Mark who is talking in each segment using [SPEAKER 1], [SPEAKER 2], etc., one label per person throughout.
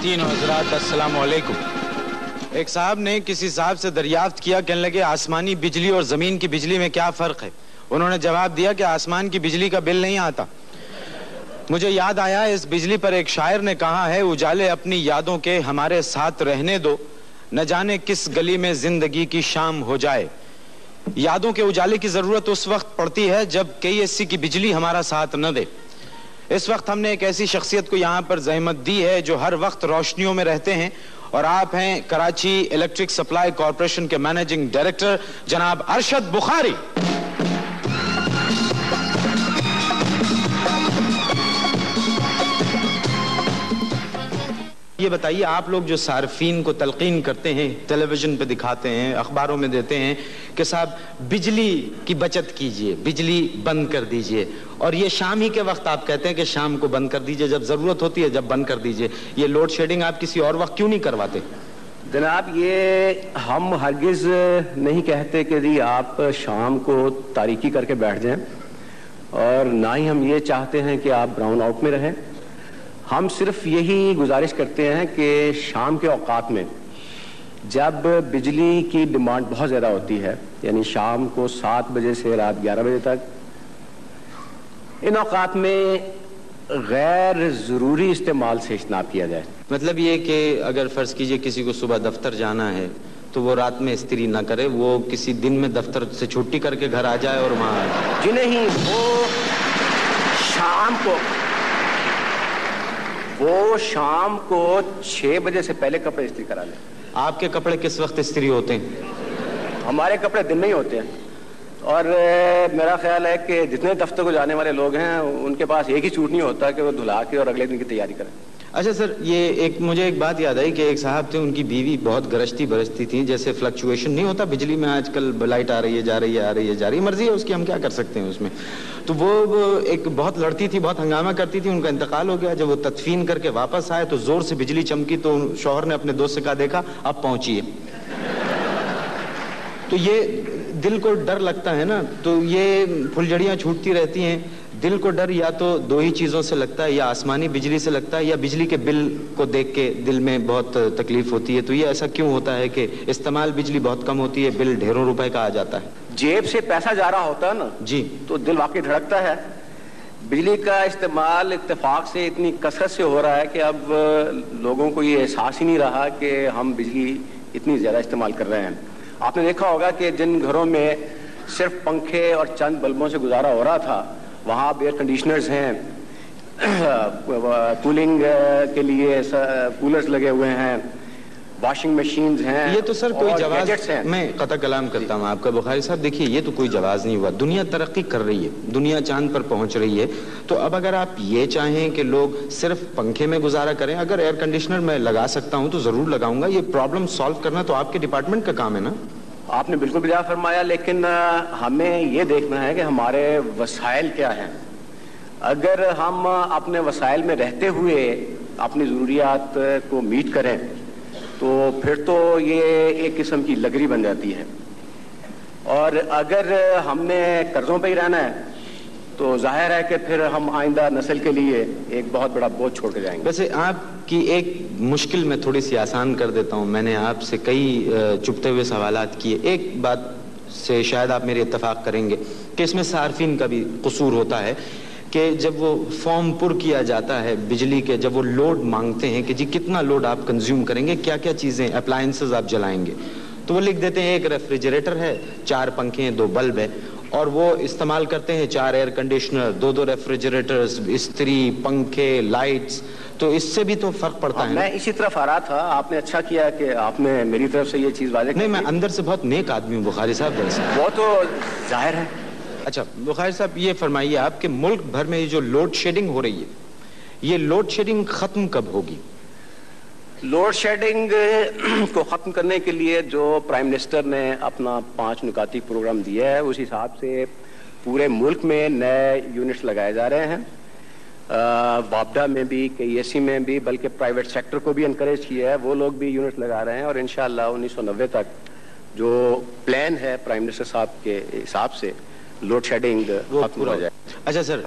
[SPEAKER 1] خواتین و حضرات السلام علیکم۔ ایک صاحب نے کسی صاحب سے دریافت کیا، کہنے لگے آسمانی بجلی اور زمین کی بجلی میں کیا فرق ہے؟ انہوں نے جواب دیا کہ آسمان کی بجلی کا بل نہیں آتا۔ مجھے یاد آیا اس بجلی پر ایک شاعر نے کہا ہے، اجالے اپنی یادوں کے ہمارے ساتھ رہنے دو، نہ جانے کس گلی میں زندگی کی شام ہو جائے۔ یادوں کے اجالے کی ضرورت اس وقت پڑتی ہے جب KSC کی بجلی ہمارا ساتھ نہ دے۔ اس وقت ہم نے ایک ایسی شخصیت کو یہاں پر زحمت دی ہے جو ہر وقت روشنیوں میں رہتے ہیں، اور آپ ہیں کراچی الیکٹرک سپلائی کارپوریشن کے مینیجنگ ڈائریکٹر جناب ارشد بخاری۔ یہ بتائیے، آپ لوگ جو صارفین کو تلقین کرتے ہیں، ٹیلی ویژن پہ دکھاتے ہیں، اخباروں میں دیتے ہیں کہ صاحب بجلی کی بچت کیجئے، بجلی بند کر دیجئے، اور یہ شام ہی کے وقت آپ کہتے ہیں کہ شام کو بند کر دیجئے، جب ضرورت ہوتی ہے جب بند کر دیجئے، یہ لوڈ شیڈنگ آپ کسی اور وقت کیوں نہیں کرواتے؟
[SPEAKER 2] جناب، یہ ہم ہرگز نہیں کہتے کہ جی آپ شام کو تاریکی کر کے بیٹھ جائیں، اور نہ ہی ہم یہ چاہتے ہیں کہ آپ براؤن آؤٹ میں رہیں۔ ہم صرف یہی گزارش کرتے ہیں کہ شام کے اوقات میں جب بجلی کی ڈیمانڈ بہت زیادہ ہوتی ہے، یعنی شام کو 7 بجے سے رات 11 بجے تک، ان اوقات میں غیر ضروری استعمال سے اجتناب کیا جائے۔
[SPEAKER 1] مطلب یہ کہ اگر فرض کیجئے کسی کو صبح دفتر جانا ہے تو وہ رات میں استری نہ کرے، وہ کسی دن میں دفتر سے چھٹی کر کے گھر آ جائے اور وہاں آ جائے۔
[SPEAKER 2] جی نہیں، وہ شام کو 6 بجے سے پہلے کپڑے استری کرا لیں۔
[SPEAKER 1] آپ کے کپڑے کس وقت استری ہوتے ہیں؟
[SPEAKER 2] ہمارے کپڑے دن میں ہی ہوتے ہیں، اور میرا خیال ہے کہ جتنے دفتر کو جانے والے لوگ ہیں ان کے پاس ایک ہی چھوٹ نہیں ہوتا کہ وہ دھلا کے اور اگلے دن کی تیاری کریں۔
[SPEAKER 1] اچھا سر، یہ مجھے ایک بات یاد آئی کہ ایک صاحب تھے، ان کی بیوی بہت گرجتی برجتی تھی، جیسے فلکچویشن نہیں ہوتا بجلی میں آج کل، لائٹ آ رہی ہے جا رہی ہے، آ رہی ہے جا رہی ہے، مرضی ہے اس کی، ہم کیا کر سکتے ہیں اس میں۔ تو وہ ایک بہت لڑتی تھی، بہت ہنگامہ کرتی تھی، ان کا انتقال ہو گیا۔ جب وہ تدفین کر کے واپس آئے تو زور سے بجلی چمکی، تو شوہر نے اپنے دوست سے کہا، دیکھا اب پہنچیے۔ تو یہ دل کو ڈر لگتا ہے نا، تو یہ پھلجھڑیاں چھوٹتی رہتی ہیں۔ دل کو ڈر یا تو 2 ہی چیزوں سے لگتا ہے، یا آسمانی بجلی سے لگتا ہے، یا بجلی کے بل کو دیکھ کے دل میں بہت تکلیف ہوتی ہے۔ تو یہ ایسا کیوں ہوتا ہے کہ استعمال بجلی بہت کم ہوتی ہے، بل ڈھیروں روپے کا آ جاتا ہے؟
[SPEAKER 2] جیب سے پیسہ جا رہا ہوتا ہے نا
[SPEAKER 1] جی،
[SPEAKER 2] تو دل واقعی دھڑکتا ہے۔ بجلی کا استعمال اتفاق سے اتنی کثرت سے ہو رہا ہے کہ اب لوگوں کو یہ احساس ہی نہیں رہا کہ ہم بجلی اتنی زیادہ استعمال کر رہے ہیں۔ آپ نے دیکھا ہوگا کہ جن گھروں میں صرف پنکھے اور چند بلبوں سے گزارا ہو رہا تھا، وہاں اب ایئر کنڈیشنرز ہیں، کولنگ کے لیے کولرز لگے ہوئے ہیں، واشنگ مشینز ہیں۔
[SPEAKER 1] یہ تو سر کوئی جواز، میں قطع کلام کرتا ہوں آپ کا بخاری صاحب، دیکھیے یہ تو کوئی جواز نہیں ہوا۔ دنیا ترقی کر رہی ہے، دنیا چاند پر پہنچ رہی ہے، تو اب اگر آپ یہ چاہیں کہ لوگ صرف پنکھے میں گزارا کریں، اگر ایئر کنڈیشنر میں لگا سکتا ہوں تو ضرور لگاؤں گا۔ یہ پرابلم سالو کرنا تو آپ کے ڈپارٹمنٹ کا کام ہے نا۔
[SPEAKER 2] آپ نے بالکل بجا فرمایا، لیکن ہمیں یہ دیکھنا ہے کہ ہمارے وسائل کیا ہیں۔ اگر ہم اپنے وسائل میں رہتے ہوئے اپنی ضروریات کو میٹ کریں تو پھر تو یہ ایک قسم کی لگری بن جاتی ہے، اور اگر ہم نے قرضوں پہ ہی رہنا ہے تو ظاہر ہے کہ پھر ہم آئندہ نسل کے لیے ایک بہت بڑا بوجھ چھوڑ کے جائیں گے۔
[SPEAKER 1] ویسے آپ کی ایک مشکل میں تھوڑی سی آسان کر دیتا ہوں، میں نے آپ سے کئی چپتے ہوئے سوالات کیے، ایک بات سے شاید آپ میرے اتفاق کریں گے کہ اس میں صارفین کا بھی قصور ہوتا ہے کہ جب وہ فارم پر کیا جاتا ہے بجلی کے، جب وہ لوڈ مانگتے ہیں کہ جی کتنا لوڈ آپ کنزیوم کریں گے، کیا کیا چیزیں اپلائنسز آپ جلائیں گے، تو وہ لکھ دیتے ہیں 1 ریفریجریٹر ہے، 4 پنکھے ہیں، 2 بلب ہے، اور وہ استعمال کرتے ہیں 4 ایئر کنڈیشنر، 2 ریفریجریٹرز، استری، پنکھے، لائٹس، تو اس سے بھی تو فرق پڑتا ہے۔
[SPEAKER 2] میں اسی طرف آ رہا تھا، آپ نے اچھا کیا کہ آپ نے میری طرف سے یہ چیز واضح کی۔
[SPEAKER 1] نہیں، میں اندر سے بہت نیک آدمی ہوں بخاری صاحب، دراصل
[SPEAKER 2] وہ تو ظاہر ہے۔
[SPEAKER 1] اچھا بخاری صاحب، یہ فرمائیے آپ کہ ملک بھر میں یہ جو لوڈ شیڈنگ ہو رہی ہے، یہ لوڈ شیڈنگ ختم کب ہوگی؟
[SPEAKER 2] لوڈ شیڈنگ کو ختم کرنے کے لیے جو پرائم منسٹر نے اپنا 5 نکاتی پروگرام دیا ہے، اس حساب سے پورے ملک میں نئے یونٹس لگائے جا رہے ہیں، وابڈا میں بھی، KSC میں بھی، بلکہ پرائیویٹ سیکٹر کو بھی انکریج کیا ہے، وہ لوگ بھی یونٹ لگا رہے ہیں، اور انشاءاللہ 1990 تک جو پلان ہے پرائم منسٹر صاحب کے حساب سے لوڈ شیڈنگ ختم ہو جائے۔
[SPEAKER 1] اچھا سر،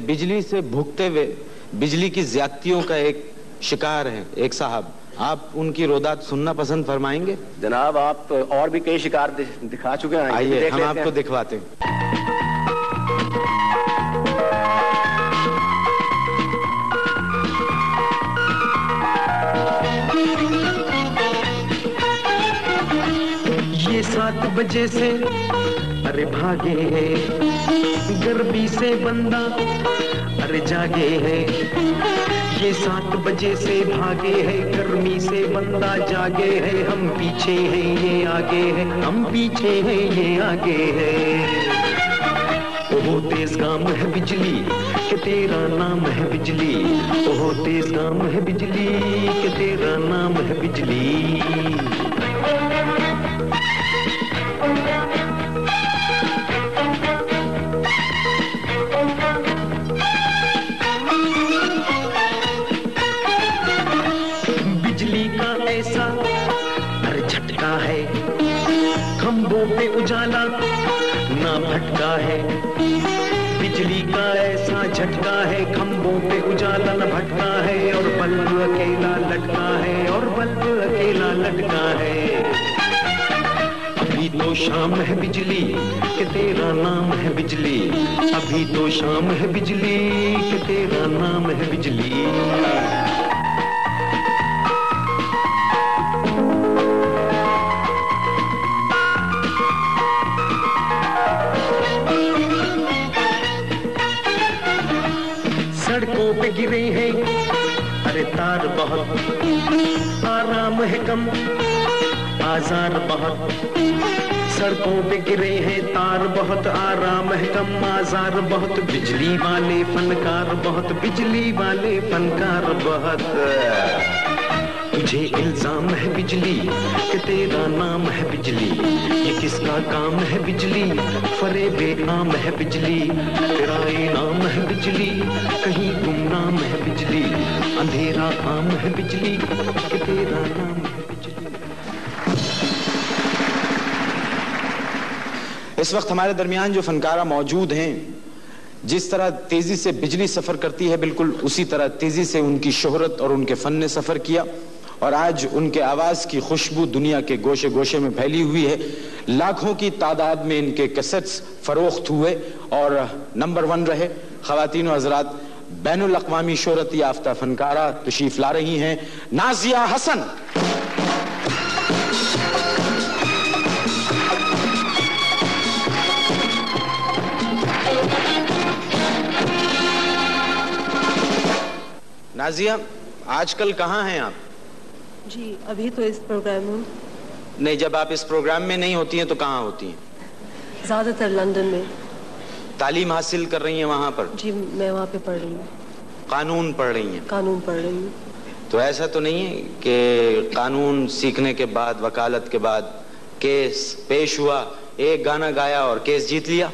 [SPEAKER 1] بجلی سے بھگتے ہوئے بجلی کی زیادتیوں کا ایک شکار ہیں ایک صاحب, آپ ان کی رودات سننا پسند فرمائیں گے؟
[SPEAKER 2] جناب آپ اور بھی کئی شکار دکھا چکے ہیں,
[SPEAKER 1] آئیے ہم آپ کو دکھواتے ہیں.
[SPEAKER 3] یہ 7 بجے سے ارے بھاگے ہے, گرمی سے بندہ ارے جاگے ہے. یہ 7 بجے سے بھاگے ہے, گرمی سے بندہ جاگے ہے. ہم پیچھے ہیں یہ آگے ہے, ہم پیچھے ہیں یہ آگے ہے. وہ تیز گام ہے بجلی کہ تیرا نام ہے بجلی, وہ تیز گام ہے بجلی کہ تیرا نام ہے بجلی. بجلی کا ایسا ارے جھٹکا ہے, کھمبوں پہ اجالا نہ بھٹکا ہے. بجلی کا ایسا جھٹکا ہے, کھمبوں پہ اجالا نہ بھٹکا ہے. اور بلب اکیلا لٹکا ہے, اور بلب اکیلا لٹکا ہے. ابھی تو شام ہے بجلی کہ تیرا نام ہے بجلی, ابھی تو شام ہے بجلی کہ تیرا نام ہے بجلی. سڑکوں پہ گرے ہیں ارے تار بہت, آرام ہے کم آزار بہت. سڑکوں پہ گرے ہیں تار بہت, آرام ہے کم آزار بہت. بجلی والے فنکار بہت, بجلی والے فنکار بہت. تجھے الزام ہے بجلی کہ تیرا نام ہے بجلی, یہ کس کا کام ہے بجلی, فریب عام ہے بجلی. تیرا انعام ہے بجلی, کہیں گمنام ہے بجلی, اندھیرا عام ہے بجلی کہ تیرا نام ہے بجلی.
[SPEAKER 1] اس وقت ہمارے درمیان جو فنکارہ موجود ہیں, جس طرح تیزی سے بجلی سفر کرتی ہے بالکل اسی طرح تیزی سے ان کی شہرت اور ان کے فن نے سفر کیا, اور آج ان کے آواز کی خوشبو دنیا کے گوشے گوشے میں پھیلی ہوئی ہے. لاکھوں کی تعداد میں ان کے کیسٹس فروخت ہوئے اور نمبر 1 رہے. خواتین و حضرات, بین الاقوامی شہرت یافتہ فنکارہ تشریف لا رہی ہیں, نازیہ حسن. نازیہ, آج کل کہاں ہیں آپ؟
[SPEAKER 4] جی ابھی تو اس پروگرام میں.
[SPEAKER 1] نہیں, جب آپ اس پروگرام میں نہیں ہوتی ہیں تو کہاں ہوتی ہیں؟
[SPEAKER 4] زیادہ تر لندن میں.
[SPEAKER 1] تعلیم حاصل کر رہی ہیں وہاں پر؟
[SPEAKER 4] جی میں وہاں پہ پڑھ رہی ہوں.
[SPEAKER 1] قانون پڑھ رہی ہیں؟
[SPEAKER 4] قانون پڑھ رہی ہوں.
[SPEAKER 1] تو ایسا تو نہیں ہے کہ قانون سیکھنے کے بعد, وکالت کے بعد کیس پیش ہوا, ایک گانا گایا اور کیس جیت لیا؟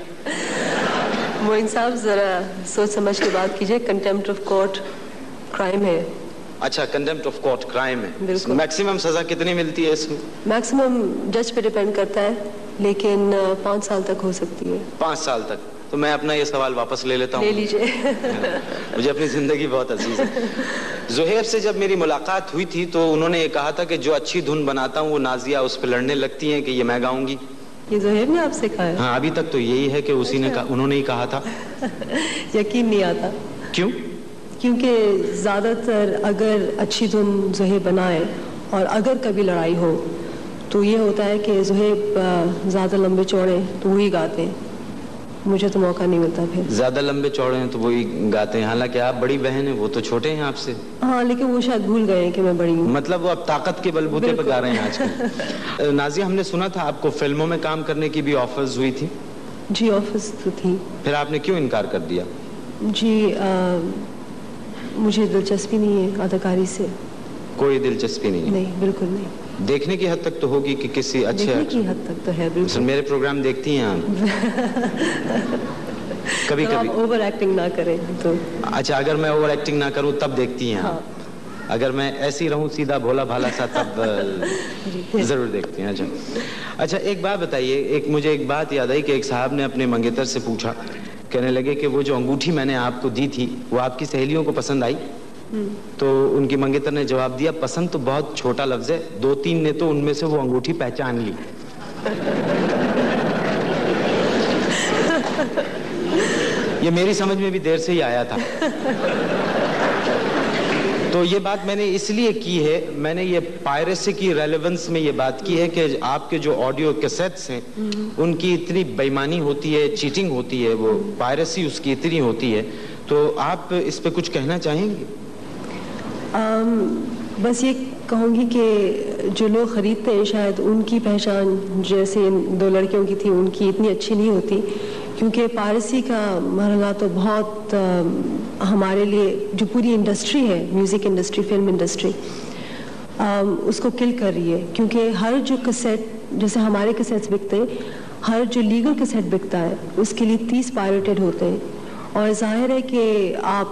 [SPEAKER 4] معین صاحب ذرا سوچ سمجھ کے بات کیجئے. کنٹیمپٹ آف کورٹ کرائم ہے.
[SPEAKER 1] اچھا, کنٹیمپٹ آف کورٹ کرائم ہے.
[SPEAKER 4] بالکل.
[SPEAKER 1] میکسیمم سزا کتنی ملتی ہے اس میں؟
[SPEAKER 4] میکسیمم جج پہ ڈیپینڈ کرتا ہے, لیکن 5 سال تک ہو سکتی ہے.
[SPEAKER 1] 5 سال تک؟ تو میں اپنا یہ سوال واپس لے لیتا ہوں.
[SPEAKER 4] لے لیجئے.
[SPEAKER 1] مجھے اپنی زندگی بہت عزیز ہے. زہیر سے جب میری ملاقات ہوئی تھی تو انہوں نے یہ کہا تھا کہ جو اچھی دھن بناتا ہوں وہ نازیہ اس پہ لڑنے لگتی ہیں کہ یہ میں گاؤں گی.
[SPEAKER 4] یہ زہیر نے آپ سے کہا ہے؟
[SPEAKER 1] ہاں, ابھی تک تو یہی ہے کہ اسی نے انہوں نے ہی کہا تھا.
[SPEAKER 4] یقین نہیں آتا.
[SPEAKER 1] کیوں؟
[SPEAKER 4] کیونکہ زیادہ تر اگر اچھی دھن زہیر بنائے اور اگر کبھی لڑائی ہو تو یہ ہوتا ہے کہ زہیر زیادہ لمبے چوڑے تو وہی گاتے ہیں, مجھے تو موقع نہیں ملتا. پھر زیادہ
[SPEAKER 1] لمبے چوڑے ہیں تو وہی گاتے ہیں, حالانکہ آپ بڑی بہن ہیں, وہ تو چھوٹے ہیں آپ سے.
[SPEAKER 4] ہاں, لیکن وہ شاید بھول گئے ہیں کہ میں بڑی ہوں.
[SPEAKER 1] مطلب وہ اب طاقت کے بلبوتے پہ گا رہے ہیں آج کل. نازیہ, ہم نے سنا تھا آپ کو فلموں میں کام کرنے کی بھی آفرز ہوئی تھی.
[SPEAKER 4] جی آفرز تو تھی.
[SPEAKER 1] پھر آپ نے کیوں انکار کر دیا؟
[SPEAKER 4] جی مجھے دلچسپی نہیں ہے اداکاری سے.
[SPEAKER 1] کوئی دلچسپی نہیں؟
[SPEAKER 4] نہیں, بالکل نہیں.
[SPEAKER 1] دیکھنے کی حد تک تو ہوگی کہ کسی اچھے.
[SPEAKER 4] دیکھنے کی حد تک تو ہے بالکل.
[SPEAKER 1] میرے پروگرام دیکھتی ہیں آپ؟ کبھی کبھی
[SPEAKER 4] اوور ایکٹنگ نہ کریں تو.
[SPEAKER 1] اچھا, اگر میں اوور ایکٹنگ نہ کروں تب دیکھتی ہیں؟
[SPEAKER 4] ہاں.
[SPEAKER 1] اگر میں ایسی رہوں سیدھا بھولا بھالا سا تب ضرور دیکھتی ہیں. اچھا ایک بات بتائیے, مجھے ایک بات یاد آئی کہ ایک صاحب نے اپنے منگیتر سے پوچھا, کہنے لگے کہ وہ جو انگوٹھی میں نے آپ کو دی تھی وہ آپ کی سہیلیوں کو پسند آئی؟ تو ان کی منگیتر نے جواب دیا پسند تو بہت چھوٹا لفظ ہے, 2-3 نے تو ان میں سے وہ انگوٹھی پہچان لی. یہ میری سمجھ میں بھی دیر سے ہی آیا تھا. تو یہ بات میں نے اس لیے کی ہے, میں نے یہ پائریسی کی ریلیونس میں یہ بات کی ہے کہ آپ کے جو آڈیو کیسٹس ہیں ان کی اتنی بےایمانی ہوتی ہے, چیٹنگ ہوتی ہے, وہ پائریسی اس کی اتنی ہوتی ہے. تو آپ اس پہ کچھ کہنا چاہیں گے؟
[SPEAKER 4] بس یہ کہوں گی کہ جو لوگ خریدتے ہیں شاید ان کی پہچان جیسے ان 2 لڑکیوں کی تھی ان کی اتنی اچھی نہیں ہوتی, کیونکہ پائریسی کا مرحلہ تو بہت ہمارے لیے جو پوری انڈسٹری ہے, میوزک انڈسٹری, فلم انڈسٹری, اس کو کل کر رہی ہے. کیونکہ ہر جو کیسٹ جیسے ہمارے کیسٹس بکتے ہیں, ہر جو لیگل کیسٹ بکتا ہے اس کے لیے 30 پائریٹڈ ہوتے ہیں. اور ظاہر ہے کہ آپ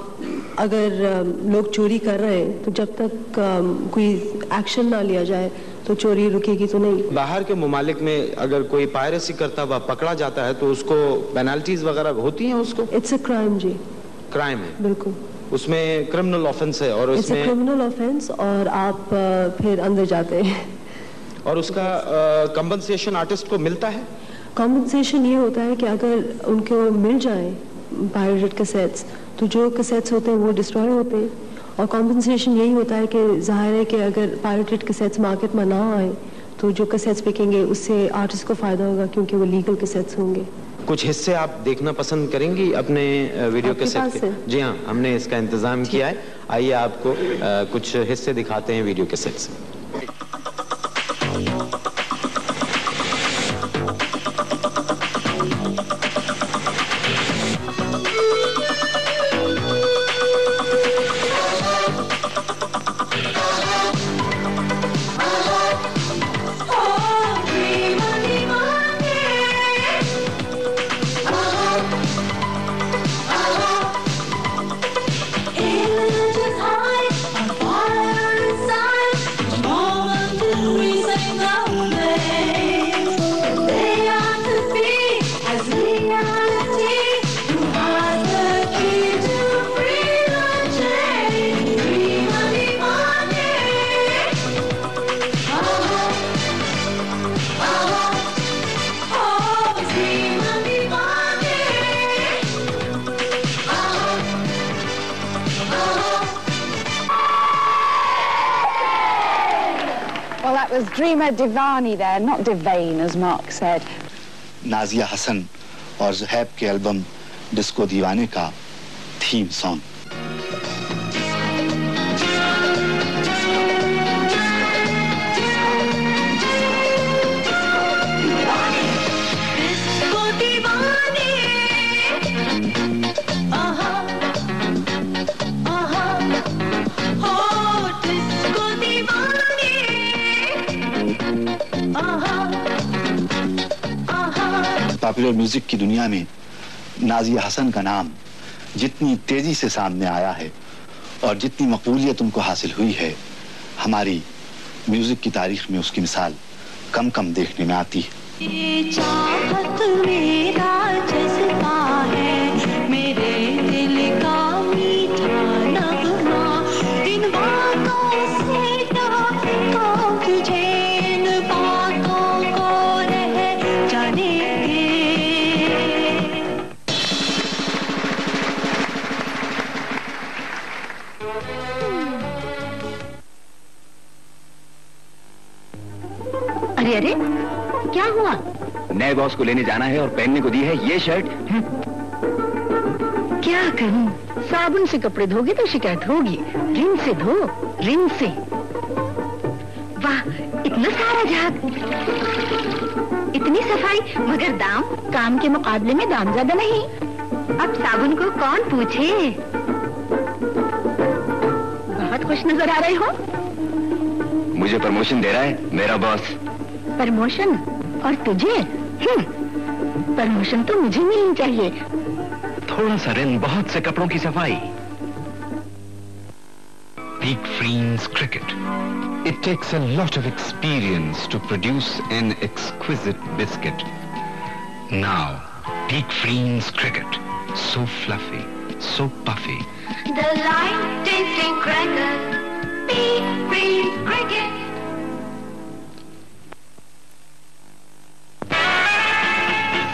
[SPEAKER 4] اگر لوگ چوری کر رہے ہیں تو جب تک کوئی ایکشن نہ لیا جائے تو چوری رکے گی تو نہیں.
[SPEAKER 1] باہر کے ممالک میں اگر کوئی پائریسی کرتا ہوا پکڑا جاتا ہے تو اس کو پینالٹیز وغیرہ ہوتی ہیں؟ اس کو
[SPEAKER 4] اٹس اے کرائم. جی
[SPEAKER 1] کرائم ہے,
[SPEAKER 4] بالکل,
[SPEAKER 1] اس میں کرمنل آفنس ہے, اور اس میں
[SPEAKER 4] کرمنل آفنس, اور آپ پھر اندر جاتے ہیں.
[SPEAKER 1] اور اس کا کمپنسیشن آرٹسٹ کو ملتا ہے؟
[SPEAKER 4] کمپنسیشن یہ ہوتا ہے کہ اگر ان کو مل جائیں پائریٹڈ کیسٹس تو جو کیسٹس ہوتے ہیں وہ ڈسٹروائے ہوتے ہیں. اور کمپنسیشن یہی ہوتا ہے کہ ظاہر ہے کہ اگر پائریٹڈ کیسٹس مارکیٹ میں نہ آئیں تو جو کیسٹس بکیں گے اس سے آرٹسٹ کو فائدہ ہوگا کیونکہ وہ لیگل کیسٹس ہوں گے.
[SPEAKER 1] کچھ حصے آپ دیکھنا پسند کریں گی اپنے ویڈیو کیسٹ کے؟ جی ہاں, ہم نے اس کا انتظام کیا ہے. آئیے آپ کو کچھ حصے دکھاتے ہیں ویڈیو کیسٹ سے.
[SPEAKER 5] Dreamer Divani there, not Devane as Mark said.
[SPEAKER 6] Nazia Hassan اور زہیب کے البم ڈسکو دیوانے کا تھیم سانگ. پاپولر میوزک کی دنیا میں نازیہ حسن کا نام جتنی تیزی سے سامنے آیا ہے اور جتنی مقبولیت ان کو حاصل ہوئی ہے, ہماری میوزک کی تاریخ میں اس کی مثال کم کم دیکھنے میں آتی ہے.
[SPEAKER 7] چاہت میرا جذبہ ہے, میرے دل کا میٹھا نغمہ, ان باتوں سے ڈاکو تجھے, ان باتوں کو رہ جانے دے.
[SPEAKER 8] ارے ارے کیا ہوا؟ نئے باس کو لینے جانا ہے اور پہننے کو دی ہے یہ شرٹ. کیا کروں, صابن سے کپڑے دھوگے تو شکایت ہوگی, رن سے دھو, رن سے. واہ اتنا سارا جھاگ, اتنی صفائی, مگر دام کام کے مقابلے میں دام زیادہ نہیں. اب صابن کو کون پوچھے. بہت خوش نظر آ رہے ہو.
[SPEAKER 9] مجھے پرموشن دے رہا ہے میرا باس.
[SPEAKER 8] پرموشن؟ اور تجھے؟ پرموشن تو مجھے ملنی چاہیے.
[SPEAKER 9] تھوڑا سا رن, بہت سے کپڑوں کی صفائی. Peak Friends Cricket. It takes a lot of experience to produce an exquisite biscuit. Now, Peak Friends Cricket. So fluffy, so puffy.
[SPEAKER 7] The light tasting crackers, beep, beep, cricket.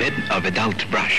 [SPEAKER 9] with or without brush.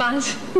[SPEAKER 4] 5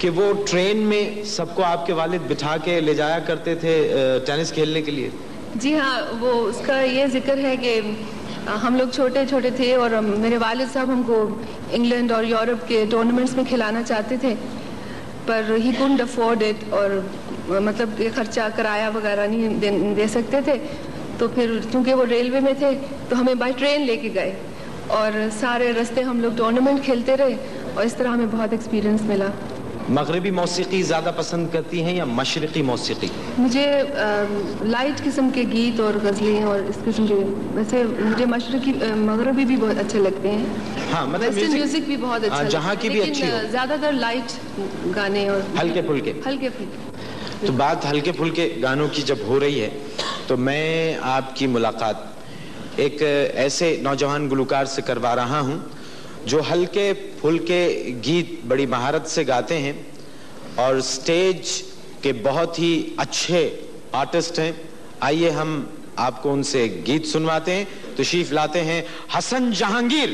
[SPEAKER 1] کہ وہ train میں سب کو آپ کے والد بٹھا کے لے جایا کرتے تھے ٹینس کھیلنے کے لیے؟
[SPEAKER 4] جی ہاں، وہ اس کا یہ ذکر ہے کہ ہم لوگ چھوٹے چھوٹے تھے اور میرے والد صاحب ہم کو انگلینڈ اور یورپ کے ٹورنامنٹس میں کھلانا چاہتے تھے، پر ہی couldn't afford it، اور مطلب کہ خرچہ کرایہ وغیرہ نہیں دے سکتے تھے، تو پھر چونکہ وہ ریلوے میں تھے تو ہمیں بائی ٹرین لے کے گئے اور سارے رستے ہم لوگ ٹورنامنٹ کھیلتے رہے اور اس طرح ہمیں بہت ایکسپیرینس ملا۔
[SPEAKER 1] مغربی موسیقی زیادہ پسند کرتی ہیں یا مشرقی موسیقی؟
[SPEAKER 4] مجھے لائٹ قسم کے گیت اور غزلیں اور اس قسم کے، ویسے مجھے مغربی بھی بہت اچھے لگتے ہیں،
[SPEAKER 1] ہاں مطلب
[SPEAKER 4] میوزک بھی بہت اچھا
[SPEAKER 1] جہاں کی بھی اچھی ہو،
[SPEAKER 4] زیادہ تر لائٹ گانے اور
[SPEAKER 1] ہلکے پھلکے۔ تو بات ہلکے پھلکے گانوں کی جب ہو رہی ہے تو میں آپ کی ملاقات ایک ایسے نوجوان گلوکار سے کروا رہا ہوں جو ہلکے پھلکے گیت بڑی مہارت سے گاتے ہیں اور سٹیج کے بہت ہی اچھے آرٹسٹ ہیں۔ آئیے ہم آپ کو ان سے ایک گیت سنواتے ہیں۔ تشریف لاتے ہیں حسن جہانگیر۔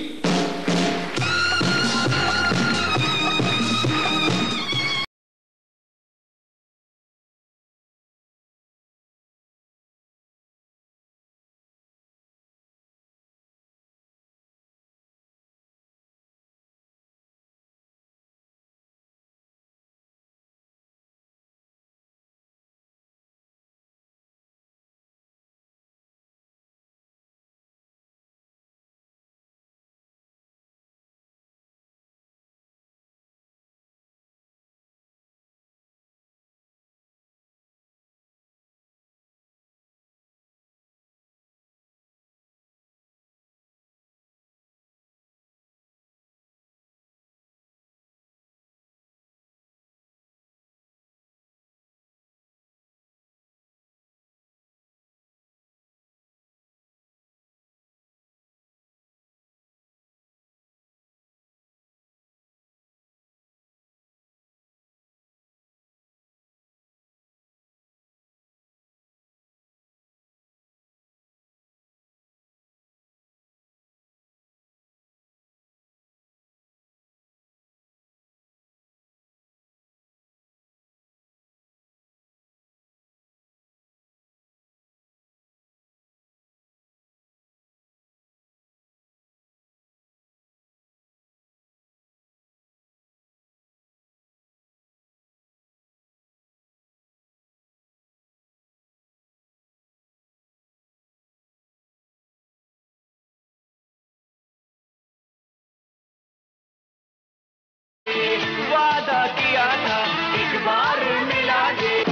[SPEAKER 3] وعدہ کیا تھا ایک بار ملا دے۔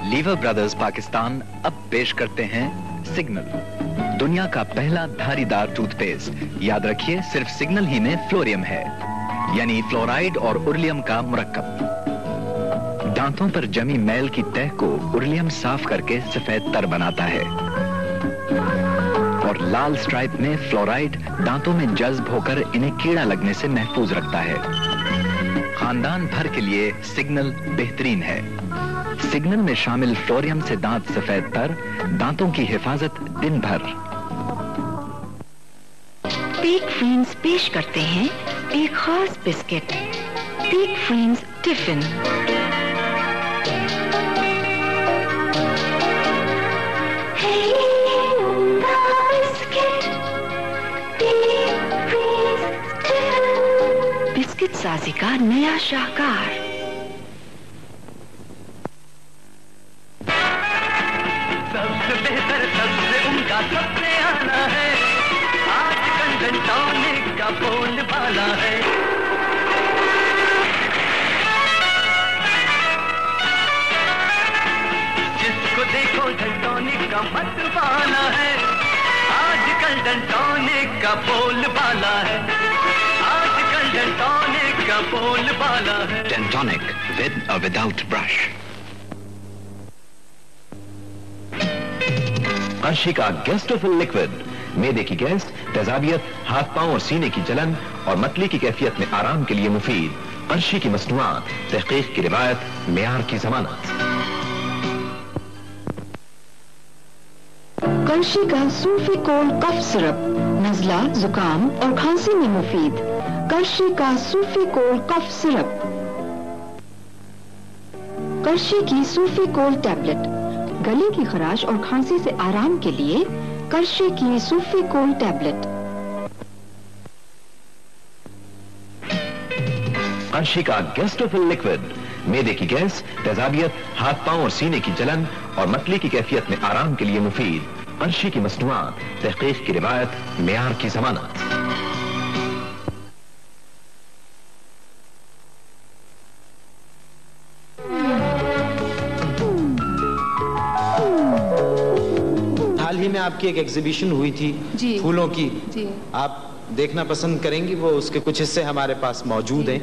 [SPEAKER 9] لیور برادرز پاکستان اب پیش کرتے ہیں سگنل، دنیا کا پہلا دھاری دار ٹوتھ پیسٹ۔ یاد رکھیے صرف سگنل ہی میں فلوریم ہے، یعنی فلورائڈ اور ارلیم کا مرکب۔ دانتوں پر جمی میل کی تہ کو ارلیم صاف کر کے سفید تر بناتا ہے اور لال سٹرائپ میں فلورائڈ دانتوں میں جذب ہو کر انہیں کیڑا لگنے سے محفوظ رکھتا ہے۔ خاندان بھر کے لیے سگنل بہترین ہے۔ سگنل میں شامل فلوریم سے دانت سفید تر، دانتوں کی حفاظت دن بھر۔
[SPEAKER 8] پیک فرینز پیش کرتے ہیں ایک خاص بسکٹ، پیک فرینز ٹفن۔ بسکٹ سازی کا نیا شاہکار۔
[SPEAKER 3] سب سے بہتر، سب سے عمدہ، سب سے آنا ہے، آج کنڈن ٹونک کا بول بالا ہے۔ جس کو دیکھو ڈنٹونک کا مت بالا ہے، آج کل ڈنٹونک کا بول بالا ہے، آج کل ڈنٹونک کا بول بالا ہے۔
[SPEAKER 9] ڈینٹونک ود اور وداؤٹ برش۔ عرشی کا گیسٹ آف لکوڈ، معدے کی گیس، تیزابیت، ہاتھ پاؤں اور سینے کی جلن اور متلی کی کیفیت میں آرام کے لیے مفید۔ عرشی کی مصنوعات، تحقیق کی روایت، معیار کی ضمانت۔
[SPEAKER 8] کرشی کا صوفی کول کف سرپ نزلہ زکام اور کھانسی میں مفید. کرشی کا صوفی کول کف سرپ. کرشی کی صوفی کول ٹیبلٹ گلے کی خراش اور کھانسی سے آرام کے لیے. کرشی کی صوفی کول ٹیبلٹ.
[SPEAKER 9] ارشی کا گیسٹوفل لکوڈ معدے کی گیس، تیزابیت، ہاتھ پاؤں اور سینے کی جلن اور متلی کی کیفیت میں آرام کے لیے مفید. ارشی کی مصنوعات، تحقیق کی روایت، معیار کی ضمانت.
[SPEAKER 1] حال ہی میں آپ کی ایک ایگزیبیشن ہوئی تھی
[SPEAKER 4] جی
[SPEAKER 1] پھولوں کی،
[SPEAKER 4] جی
[SPEAKER 1] آپ دیکھنا پسند کریں گی؟ وہ اس کے کچھ حصے ہمارے پاس موجود ہیں.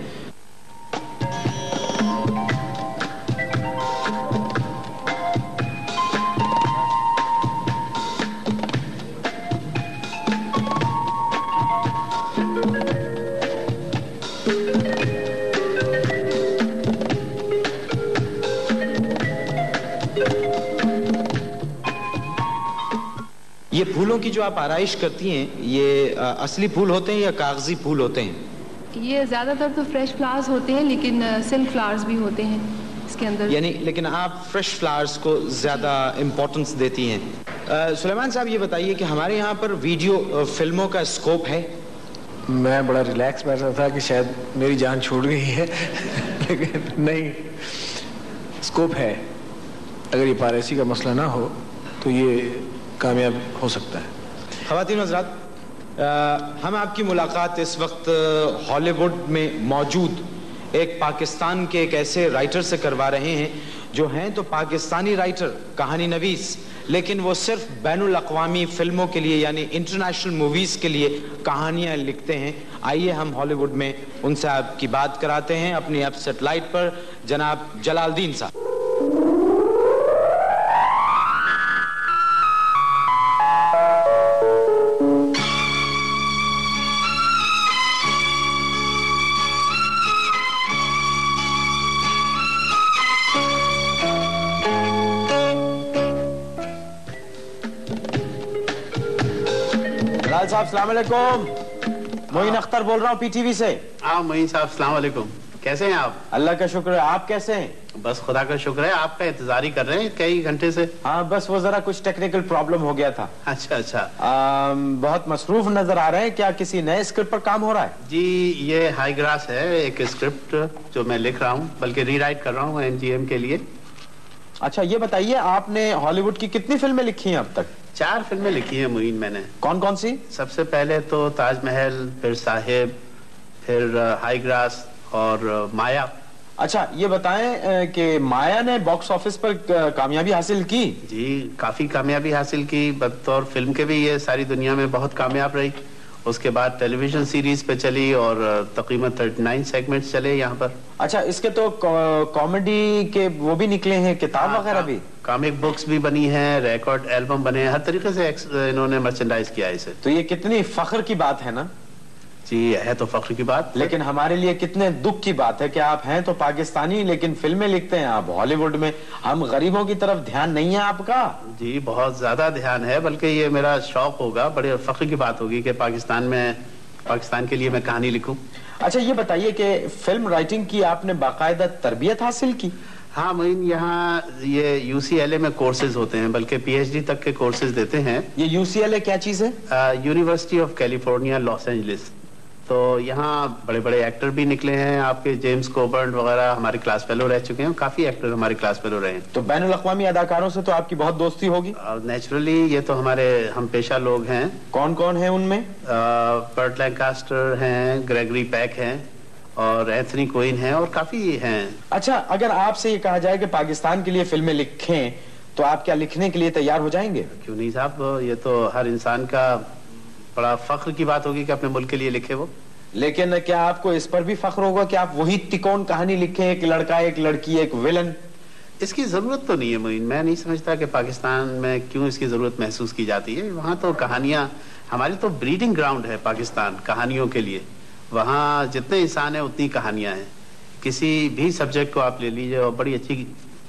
[SPEAKER 1] یہ پھولوں کی جو آپ آرائش کرتی ہیں، یہ اصلی پھول ہوتے ہیں یا کاغذی پھول ہوتے ہیں؟
[SPEAKER 4] یہ زیادہ تر تو فریش فلاورز ہوتے ہیں، لیکن سلک فلاورز بھی ہوتے ہیں اس کے اندر.
[SPEAKER 1] یعنی لیکن آپ فریش فلاورز کو زیادہ امپورٹنس دیتی ہیں. سلیمان صاحب یہ بتائیے کہ ہمارے یہاں پر ویڈیو فلموں کا اسکوپ ہے؟
[SPEAKER 10] میں بڑا ریلیکس بیٹھ رہا تھا کہ شاید میری جان چھوٹ گئی ہے، لیکن نہیں، اسکوپ ہے. اگر یہ پائریسی کا مسئلہ نہ ہو تو یہ کامیاب ہو سکتا ہے.
[SPEAKER 1] خواتین حضرات، ہم آپ کی ملاقات اس وقت ہالی ووڈ میں موجود ایک پاکستان کے ایک ایسے رائٹر سے کروا رہے ہیں جو ہیں تو پاکستانی رائٹر، کہانی نویس، لیکن وہ صرف بین الاقوامی فلموں کے لیے یعنی انٹرنیشنل موویز کے لیے کہانیاں لکھتے ہیں. آئیے ہم ہالی ووڈ میں ان سے آپ کی بات کراتے ہیں اپنی ایف سیٹلائٹ پر. جناب جلال الدین صاحب. صاحب السلام علیکم. معین اختر بول رہا ہوں پی ٹی وی سے.
[SPEAKER 11] ہاں معین صاحب السلام علیکم. کیسے ہیں آپ؟
[SPEAKER 1] اللہ کا شکر ہے. آپ کیسے ہیں؟
[SPEAKER 11] بس خدا کا شکر ہے. آپ کا انتظار ہی کر رہے ہیں کئی گھنٹے سے.
[SPEAKER 1] ہاں بس وہ ذرا کچھ ٹیکنیکل پرابلم ہو گیا تھا.
[SPEAKER 11] اچھا اچھا.
[SPEAKER 1] بہت مصروف نظر آ رہے ہیں. کیا کسی نئے اسکرپٹ پر کام ہو رہا ہے؟
[SPEAKER 11] جی یہ ہائی گراس ہے ایک اسکرپٹ جو میں لکھ رہا ہوں، بلکہ ری رائٹ کر رہا ہوں این جی ایم کے لیے.
[SPEAKER 1] اچھا یہ بتائیے آپ نے ہالی ووڈ کی کتنی فلمیں لکھی ہیں اب تک؟
[SPEAKER 11] 4 فلمیں لکھی ہیں معین میں نے.
[SPEAKER 1] کون کون سی؟
[SPEAKER 11] سب سے پہلے تو تاج محل، پھر صاحب، پھر ہائی گراس اور مایا.
[SPEAKER 1] اچھا یہ بتائیں کہ مایا نے باکس آفس پر کامیابی حاصل کی؟
[SPEAKER 11] جی کافی کامیابی حاصل کی. بطور فلم کے بھی یہ ساری دنیا میں بہت کامیاب رہی. اس کے بعد ٹیلی ویژن سیریز پہ چلی اور تقریباً 39 سیگمنٹس چلے یہاں پر.
[SPEAKER 1] اچھا اس کے تو کامیڈی کے وہ بھی نکلے ہیں، کتاب وغیرہ بھی،
[SPEAKER 11] کامک بکس بھی بنی ہیں، ریکارڈ ایلبم بنے ہیں، ہر طریقے سے انہوں نے مرچنڈائز کیا اسے.
[SPEAKER 1] تو یہ کتنی فخر کی بات ہے نا؟
[SPEAKER 11] جی ہے تو فخر کی بات،
[SPEAKER 1] لیکن ہمارے لیے کتنے دکھ کی بات ہے کہ آپ ہیں تو پاکستانی لیکن فلمیں لکھتے ہیں آپ ہالی ووڈ میں. ہم غریبوں کی طرف دھیان نہیں ہے آپ کا؟
[SPEAKER 11] جی بہت زیادہ دھیان ہے، بلکہ یہ میرا شوق ہوگا. بڑے فخر کی بات ہوگی کہ پاکستان کے لیے میں کہانی لکھوں.
[SPEAKER 1] اچھا یہ بتائیے کہ فلم رائٹنگ کی آپ نے باقاعدہ تربیت حاصل کی؟
[SPEAKER 11] ہاں معین یہاں یہ یو سی ایل اے میں کورسز ہوتے ہیں، بلکہ پی ایچ ڈی تک کے کورسز دیتے ہیں.
[SPEAKER 1] یہ یو سی ایل اے کیا چیز ہے؟
[SPEAKER 11] University of California Los Angeles. تو یہاں بڑے بڑے ایکٹر بھی نکلے ہیں، آپ کے جیمز کوبرن وغیرہ ہمارے کلاس فیلو رہ چکے ہیں، کافی ایکٹر ہمارے کلاس فیلو رہے ہیں.
[SPEAKER 1] تو بین الاقوامی اداکاروں سے تو آپ کی بہت دوستی ہوگی؟
[SPEAKER 11] نیچرلی یہ تو ہمارے ہم پیشہ لوگ ہیں.
[SPEAKER 1] کون کون ہیں ان میں؟
[SPEAKER 11] برٹ لینکاسٹر ہیں، گریگری پیک ہیں اور اینتھنی کوئن ہیں اور کافی ہیں.
[SPEAKER 1] اچھا اگر آپ سے یہ کہا جائے کہ پاکستان کے لیے فلمیں لکھیں تو آپ کیا لکھنے کے لیے تیار ہو جائیں گے؟
[SPEAKER 11] کیوں نہیں صاحب، یہ تو ہر انسان کا بڑا فخر کی بات ہوگی کہ اپنے ملک کے لیے لکھے وہ.
[SPEAKER 1] لیکن کیا آپ کو اس پر بھی فخر ہوگا کہ آپ وہی تکون کہانی لکھیں، ایک لڑکا ایک لڑکی ایک ویلن؟
[SPEAKER 11] اس کی ضرورت تو نہیں ہے معین. میں نہیں سمجھتا کہ پاکستان میں کیوں اس کی ضرورت محسوس کی جاتی ہے. وہاں تو کہانیاں، ہماری تو بریڈنگ گراؤنڈ ہے پاکستان کہانیوں کے لیے. وہاں جتنے انسان ہیں اتنی کہانیاں ہیں. کسی بھی سبجیکٹ کو آپ لے لیجئے اور بڑی اچھی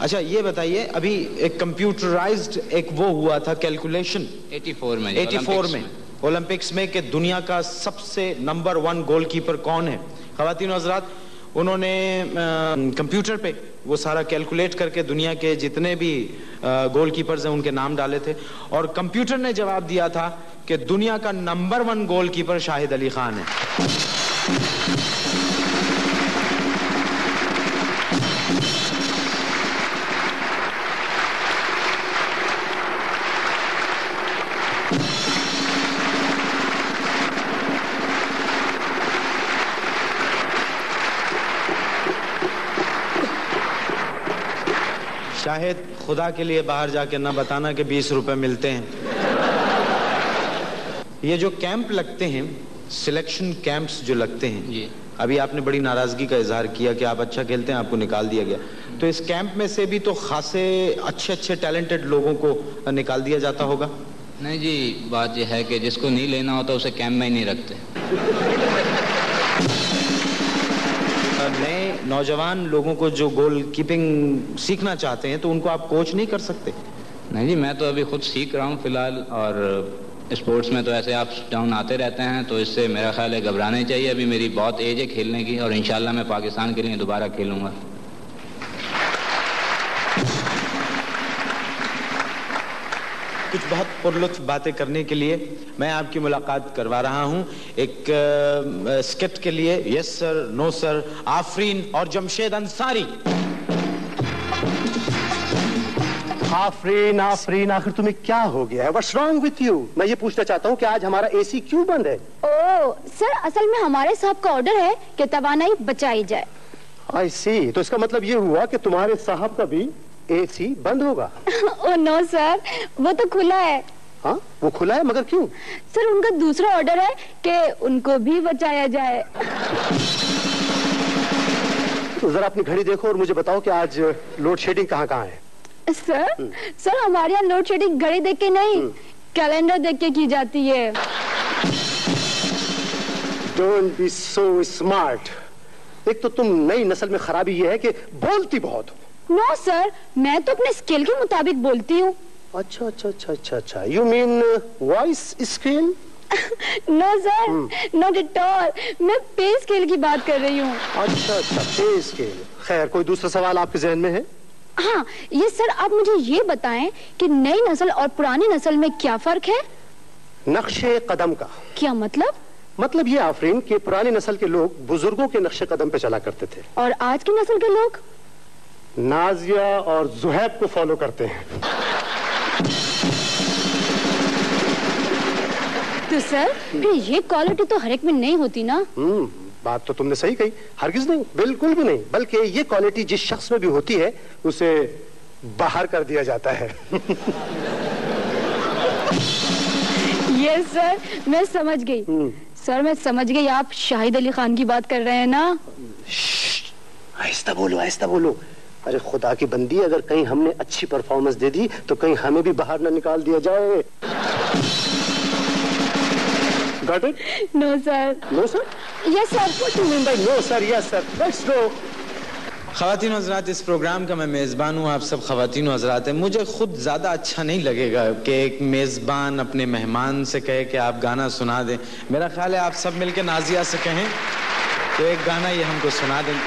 [SPEAKER 1] اچھا یہ بتائیے ابھی ایک کمپیوٹرائزڈ ایک وہ ہوا تھا کیلکولیشن 84 میں اولمپکس میں کہ دنیا کا سب سے نمبر 1 گول کیپر کون ہے. خواتین و حضرات, انہوں نے کمپیوٹر پہ وہ سارا کیلکولیٹ کر کے دنیا کے جتنے بھی گول کیپرز ہیں ان کے نام ڈالے تھے, اور کمپیوٹر نے جواب دیا تھا کہ دنیا کا نمبر 1 گول کیپر شاہد علی خان ہے. شاہد خدا کے لیے باہر جا کے نہ بتانا کہ 20 روپے ملتے ہیں. یہ جو کیمپ لگتے ہیں, سلیکشن کیمپس جو لگتے ہیں, ابھی آپ نے بڑی ناراضگی کا اظہار کیا کہ آپ اچھا کھیلتے ہیں, آپ کو نکال دیا گیا, تو اس کیمپ میں سے بھی تو خاصے اچھے ٹیلنٹڈ لوگوں کو نکال دیا جاتا ہوگا.
[SPEAKER 12] نہیں جی, بات یہ ہے کہ جس کو نہیں لینا ہوتا اسے کیمپ میں ہی نہیں رکھتے.
[SPEAKER 1] نئے نوجوان لوگوں کو جو گول کیپنگ سیکھنا چاہتے ہیں تو ان کو آپ کوچ نہیں کر سکتے؟
[SPEAKER 12] نہیں جی, میں تو ابھی خود سیکھ رہا ہوں فی الحال, اور اسپورٹس میں تو ایسے اپس ڈاؤن آتے رہتے ہیں, تو اس سے میرا خیال ہے گھبرانا ہی چاہیے. ابھی میری بہت ایج ہے کھیلنے کی, اور انشاءاللہ میں پاکستان کے لیے دوبارہ کھیلوں گا.
[SPEAKER 1] کچھ بہت پرلطف باتیں کرنے کے لیے میں آپ کی ملاقات کروا رہا ہوں ایک اسکٹ کے لیے. یس سر, نو سر, آفرین اور جمشید انصاری.
[SPEAKER 13] آفرین آخر تمہیں کیا ہو گیا ہے؟ What's wrong with you؟ میں یہ پوچھنا چاہتا ہوں کہ آج ہمارا اے سی کیوں بند ہے؟
[SPEAKER 14] سر اصل میں ہمارے صاحب کا آرڈر ہے کہ توانائی بچائی جائے.
[SPEAKER 13] I see. تو اس کا مطلب یہ ہوا کہ تمہارے صاحب کا بھی اے سی بند ہوگا؟
[SPEAKER 14] نو سر, وہ تو کھلا ہے.
[SPEAKER 13] ہاں وہ کھلا ہے, مگر کیوں؟
[SPEAKER 14] سر ان کا دوسرا آرڈر ہے کہ ان کو بھی بچایا جائے.
[SPEAKER 13] تو ذرا اپنی گھڑی دیکھو اور مجھے بتاؤ کہ آج لوڈ شیڈنگ کہاں ہے؟
[SPEAKER 14] سر ہمارے یہاں لوڈ شیڈنگ گھڑی دیکھ کے نہیں, کیلنڈر دیکھ کے کی جاتی ہے.
[SPEAKER 13] Don't be so smart. ایک تو تم نئی نسل میں خرابی یہ ہے کہ بولتی بہت ہو.
[SPEAKER 14] نو سر, میں تو اپنے اسکیل کے مطابق بولتی ہوں.
[SPEAKER 13] اچھا. You mean voice scale؟
[SPEAKER 14] Know sir, not at all. میں پے اسکیل کی بات کر رہی ہوں.
[SPEAKER 13] اچھا, پے اسکیل. خیر, کوئی دوسرا سوال آپ کے ذہن میں ہے؟
[SPEAKER 14] ہاں, یہ سر آپ مجھے یہ بتائیں کہ نئی نسل اور پرانی نسل میں کیا فرق ہے؟
[SPEAKER 13] نقش قدم کا.
[SPEAKER 14] کیا مطلب؟
[SPEAKER 13] مطلب یہ آفرین کہ پرانی نسل کے لوگ بزرگوں کے نقش قدم پہ چلا کرتے تھے,
[SPEAKER 14] اور آج کی نسل کے لوگ
[SPEAKER 13] نازیہ اور زہیب کو فالو کرتے ہیں.
[SPEAKER 14] تو سر پھر یہ کوالٹی تو ہر ایک میں نہیں ہوتی نا.
[SPEAKER 13] بات تو تم نے صحیح کہی. ہرگز نہیں, بالکل بھی نہیں. بلکہ یہ کوالٹی جس شخص میں بھی ہوتی ہے اسے باہر کر دیا جاتا ہے.
[SPEAKER 14] یس سر, میں سمجھ گئی. سر میں سمجھ گئی, آپ شاہد علی خان کی بات کر رہے ہیں نا.
[SPEAKER 13] آہستہ بولو. ارے خدا کی بندی, اگر کہیں ہم نے اچھی پرفارمنس دے دی تو کہیں ہمیں بھی باہر نہ نکال دیا جائے. Got it?
[SPEAKER 14] No sir.
[SPEAKER 13] No sir?
[SPEAKER 14] Yes sir.
[SPEAKER 13] What do you mean by no sir? Yes sir. Let's go.
[SPEAKER 1] خواتین و حضرات, اس پروگرام کا میں میزبان ہوں, آپ سب خواتین و حضرات ہیں. مجھے خود زیادہ اچھا نہیں لگے گا کہ ایک میزبان اپنے مہمان سے کہے کہ آپ گانا سنا دیں. میرا خیال ہے آپ سب مل کے نازیہ سے کہیں کہ ایک گانا یہ ہم کو سنا دیں.